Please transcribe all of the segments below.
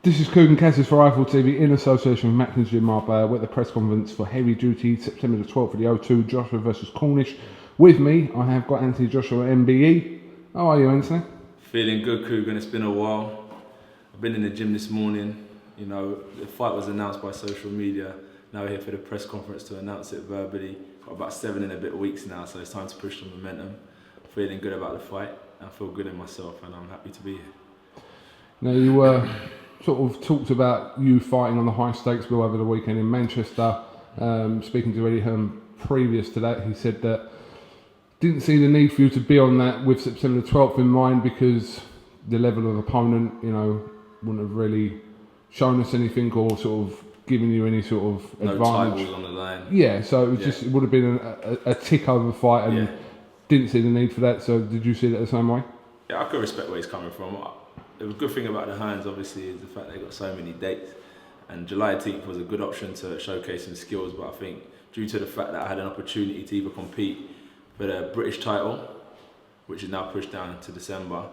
This is KUGAN CASSIUS for Rifle TV in association with Macklins Gym Marbella. We're at the press conference for heavy duty September the 12th for the O2 Joshua versus Cornish. With me, I have got Anthony Joshua MBE. How are you, Anthony? Feeling good, KUGAN. It's been a while. I've been in the gym this morning. You know, the fight was announced by social media. Now we're here for the press conference to announce it verbally. Got about 7 and a bit weeks now, so it's time to push the momentum. Feeling good about the fight. I feel good in myself, and I'm happy to be here. Now you sort of talked about you fighting on the high stakes bill over the weekend in Manchester. Speaking to Eddie Hearn previous to that, he said that didn't see the need for you to be on that with September the 12th in mind because the level of opponent, you know, wouldn't have really shown us anything or sort of given you any sort of advantage. No titles on the line. Yeah, so it was just, it would have been a tick over fight and didn't see the need for that. So did you see that the same way? Yeah, I could respect where he's coming from. The good thing about the Hearns obviously is the fact they got so many dates, and July 18th was a good option to showcase some skills, but I think due to the fact that I had an opportunity to either compete for the British title, which is now pushed down to December,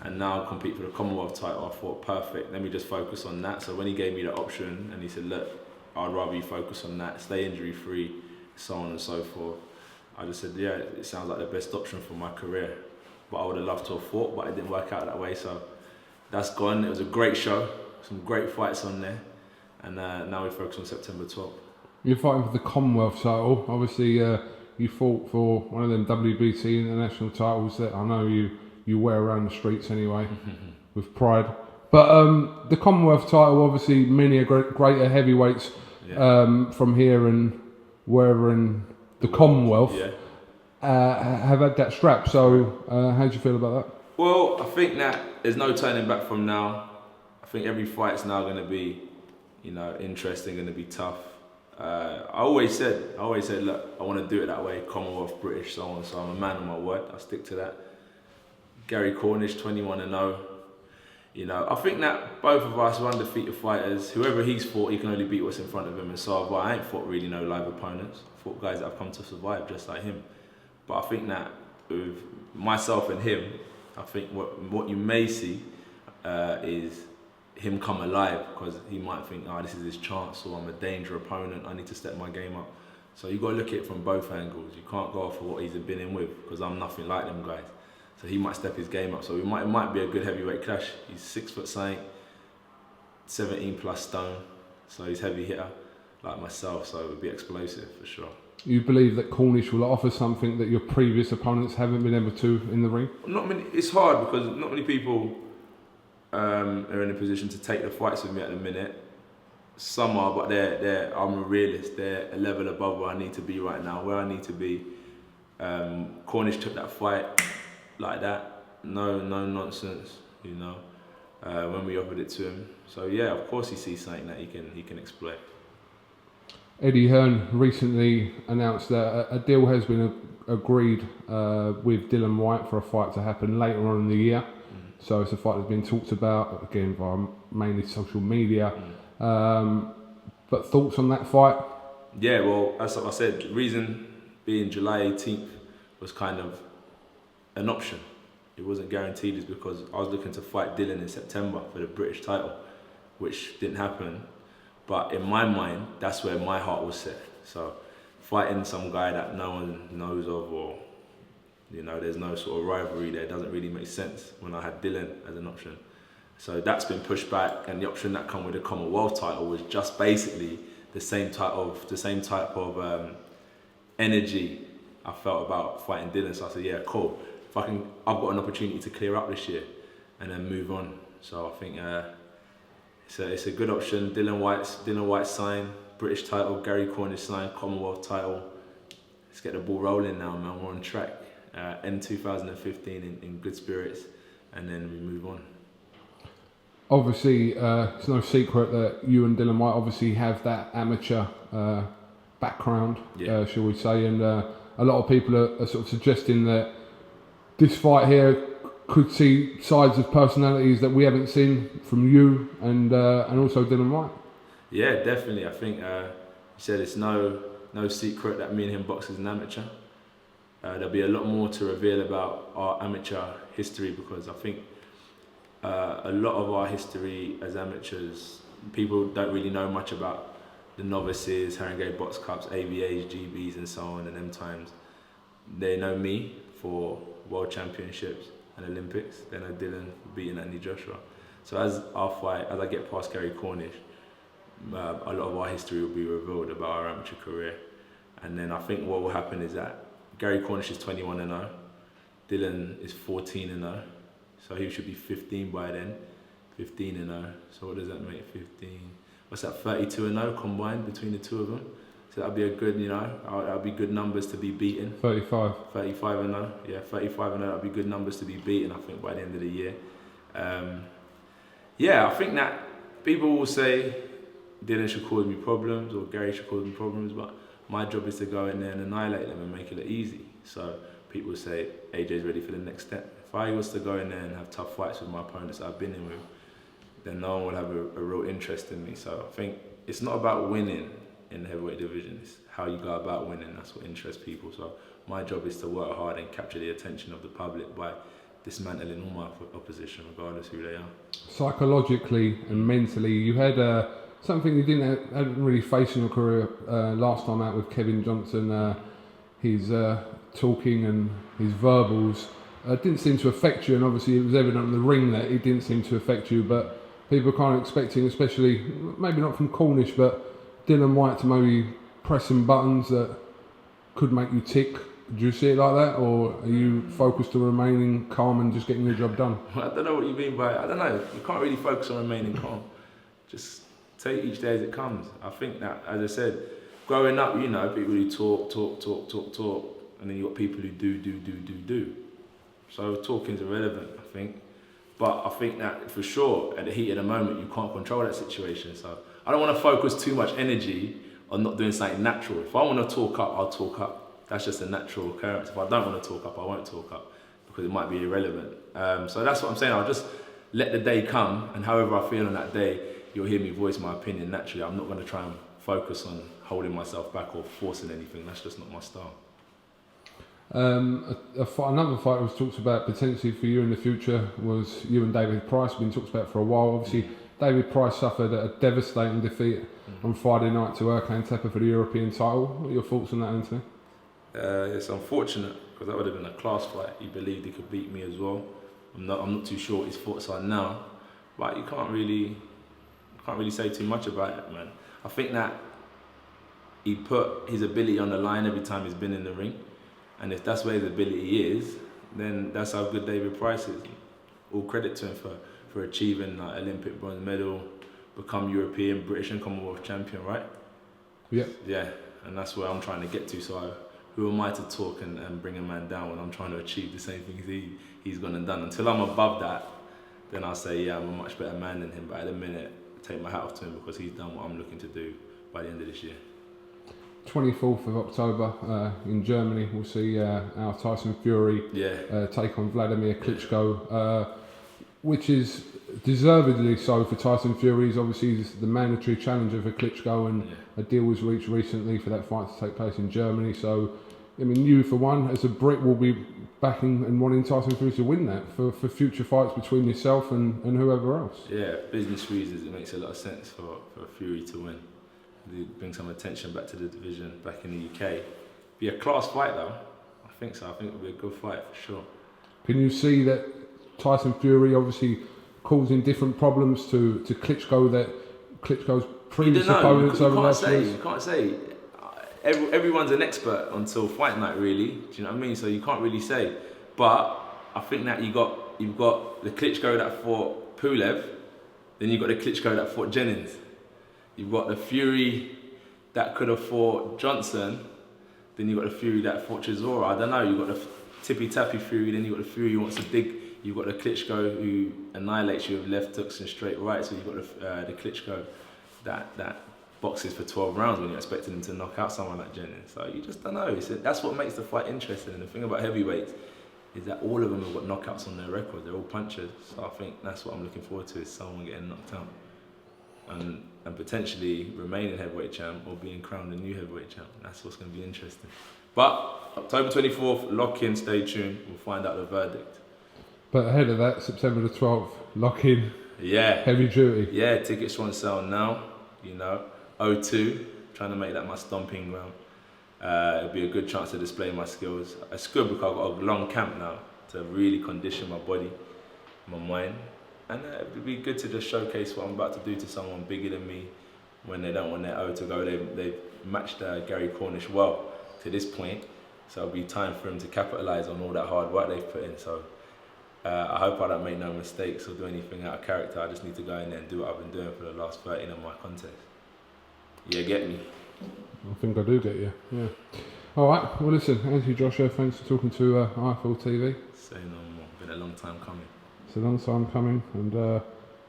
and now compete for the Commonwealth title, I thought perfect, let me just focus on that. So when he gave me the option and he said, look, I'd rather you focus on that, stay injury free, so on and so forth, I just said, yeah, it sounds like the best option for my career. But I would have loved to have fought, but it didn't work out that way, so that's gone. It was a great show, some great fights on there, and now we focus on September 12th. You're fighting for the Commonwealth title. Obviously, you fought for one of them WBC international titles that I know you wear around the streets anyway, with pride. But the Commonwealth title, obviously, many are greater heavyweights from here and wherever in the Commonwealth have had that strap. So how do you feel about that? Well, I think that there's no turning back from now. I think every fight's now going to be, you know, interesting, going to be tough. I always said, look, I want to do it that way, Commonwealth, British, so on. So I'm a man of my word. I stick to that. Gary Cornish, 21-0. You know, I think that both of us are undefeated fighters. Whoever he's fought, he can only beat what's in front of him. And so I ain't fought really no live opponents. I fought guys that have come to survive just like him. But I think that with myself and him, I think what you may see is him come alive, because he might think, oh, this is his chance, or I'm a danger opponent, I need to step my game up. So you've got to look at it from both angles. You can't go off for what he's been in with, because I'm nothing like them guys. So he might step his game up. So it might be a good heavyweight clash. He's 6 foot something, 17 plus stone, so he's heavy hitter like myself, so it would be explosive for sure. You believe that Cornish will offer something that your previous opponents haven't been able to in the ring? Not many. It's hard because not many people are in a position to take the fights with me at the minute. Some are, but I'm a realist. They're a level above where I need to be right now. Where I need to be. Cornish took that fight like that. No nonsense. You know, when we offered it to him. So yeah, of course he sees something that he can exploit. Eddie Hearn recently announced that a deal has been agreed with DILLIAN WHYTE for a fight to happen later on in the year. So it's a fight that's been talked about, again, via mainly social media. But thoughts on that fight? Yeah, well, as I said, the reason being July 18th was kind of an option. It wasn't guaranteed, is because I was looking to fight Dylan in September for the British title, which didn't happen. But in my mind, that's where my heart was set. So fighting some guy that no one knows of, or, you know, there's no sort of rivalry there, doesn't really make sense when I had Dylan as an option. So that's been pushed back, and the option that come with the Commonwealth title was just basically the same type of energy I felt about fighting Dylan. So I said, yeah, cool. I've got an opportunity to clear up this year and then move on. So I think it's a good option. DILLIAN WHYTE sign, British title, Gary Cornish sign, Commonwealth title. Let's get the ball rolling now, man. We're on track. End 2015 in good spirits, and then we move on. Obviously, it's no secret that you and DILLIAN WHYTE obviously have that amateur background, shall we say, and a lot of people are sort of suggesting that this fight here could see sides of personalities that we haven't seen from you and also DILLIAN WHYTE. Yeah, definitely. I think you said it's no secret that me and him box as an amateur. There'll be a lot more to reveal about our amateur history, because I think a lot of our history as amateurs, people don't really know much about the novices, Haringey Box Cups, ABAs, GBs and so on, and them times. They know me for World Championships and Olympics. They know Dylan beating Andy Joshua. So as I get past Gary Cornish, a lot of our history will be revealed about our amateur career. And then I think what will happen is that Gary Cornish is 21-0, Dylan is 14-0, so he should be 15 by then, 15-0. So what does that make? 15. What's that? 32-0 combined between the two of them. So that'll be a good, that'll be good numbers to be beaten. 35. 35-0. Yeah, 35-0. That'll be good numbers to be beaten, I think, by the end of the year. Yeah, I think that people will say Dylan should cause me problems or Gary should cause me problems, but my job is to go in there and annihilate them and make it look easy. So people say AJ's ready for the next step. If I was to go in there and have tough fights with my opponents that I've been in with, then no one will have a real interest in me. So I think it's not about winning in the heavyweight division, it's how you go about winning. That's what interests people. So my job is to work hard and capture the attention of the public by dismantling all my opposition, regardless who they are. Psychologically and mentally, you had something you hadn't really faced in your career last time out with Kevin Johnson. His talking and his verbals didn't seem to affect you, and obviously it was evident in the ring that it didn't seem to affect you, but people are kind of expecting, especially, maybe not from Cornish, but Dillian Whyte to maybe press some buttons that could make you tick. Do you see it like that, or are you focused on remaining calm and just getting your job done? I don't know what you mean by, I don't know, you can't really focus on remaining calm. Just take each day as it comes. I think that, as I said, growing up, people who talk, and then you got people who do. So talking's irrelevant, I think. But I think that for sure, at the heat of the moment, you can't control that situation. So I don't want to focus too much energy on not doing something natural. If I want to talk up, I'll talk up. That's just a natural occurrence. If I don't want to talk up, I won't talk up because it might be irrelevant. So that's what I'm saying. I'll just let the day come, and however I feel on that day, you'll hear me voice my opinion naturally. I'm not going to try and focus on holding myself back or forcing anything. That's just not my style. Another fight was talked about potentially for you in the future was you and David Price. Been talked about for a while. Obviously, David Price suffered a devastating defeat on Friday night to Erkan Tepe for the European title. What are your thoughts on that, Anthony? It's unfortunate because that would have been a class fight. He believed he could beat me as well. I'm not too sure what his thoughts are now, but you can't really say too much about it, man. I think that he put his ability on the line every time he's been in the ring. And if that's where his ability is, then that's how good David Price is. All credit to him for achieving Olympic bronze medal, become European, British and Commonwealth champion, right? Yeah. Yeah, and that's where I'm trying to get to. So who am I to talk and bring a man down when I'm trying to achieve the same things he's gone and done? Until I'm above that, then I'll say, yeah, I'm a much better man than him. But at the minute, I take my hat off to him because he's done what I'm looking to do by the end of this year. 24th of October in Germany, we'll see our Tyson Fury take on Vladimir Klitschko, which is deservedly so for Tyson Fury. He's obviously the mandatory challenger for Klitschko, and a deal was reached recently for that fight to take place in Germany. So, I mean, you for one, as a Brit, will be backing and wanting Tyson Fury to win that for future fights between yourself and whoever else. Yeah, business reasons, it makes a lot of sense for Fury to win. Bring some attention back to the division back in the UK. Be a class fight though. I think so. I think it'll be a good fight for sure. Can you see that Tyson Fury obviously causing different problems to Klitschko, that Klitschko's previous opponents over the last years? You can't say. Everyone's an expert until fight night, really. Do you know what I mean? So you can't really say. But I think that you've got the Klitschko that fought Pulev, then you've got the Klitschko that fought Jennings. You've got the Fury that could have fought Johnson, then you've got the Fury that fought Chisora. I don't know, you've got the tippy-tappy Fury, then you've got the Fury who wants to dig. You've got the Klitschko who annihilates you with left hooks and straight rights. So you've got the Klitschko that boxes for 12 rounds when you're expecting him to knock out someone like Jennings. So you just don't know. That's what makes the fight interesting. And the thing about heavyweights is that all of them have got knockouts on their record. They're all punchers. So I think that's what I'm looking forward to, is someone getting knocked out. And potentially remaining heavyweight champ or being crowned a new heavyweight champ. That's what's going to be interesting. But October 24th, lock in, stay tuned. We'll find out the verdict. But ahead of that, September the 12th, lock in, Yeah. heavy duty. Yeah, tickets on sale now, you know. O2, trying to make that my stomping ground. It'll be a good chance to display my skills. It's good because I've got a long camp now to really condition my body, my mind. And it'd be good to just showcase what I'm about to do to someone bigger than me when they don't want their O to go. They've matched Gary Cornish well to this point. So it'll be time for him to capitalise on all that hard work they've put in. So I hope I don't make no mistakes or do anything out of character. I just need to go in there and do what I've been doing for the last 13 of my contests. Yeah, get me. I think I do get you, yeah. Alright, well listen, Anthony Joshua, thanks for talking to IFL TV. Say no more, been a long time coming. It's a long time coming, and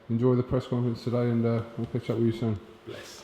enjoy the press conference today, and we'll catch up with you soon. Bless.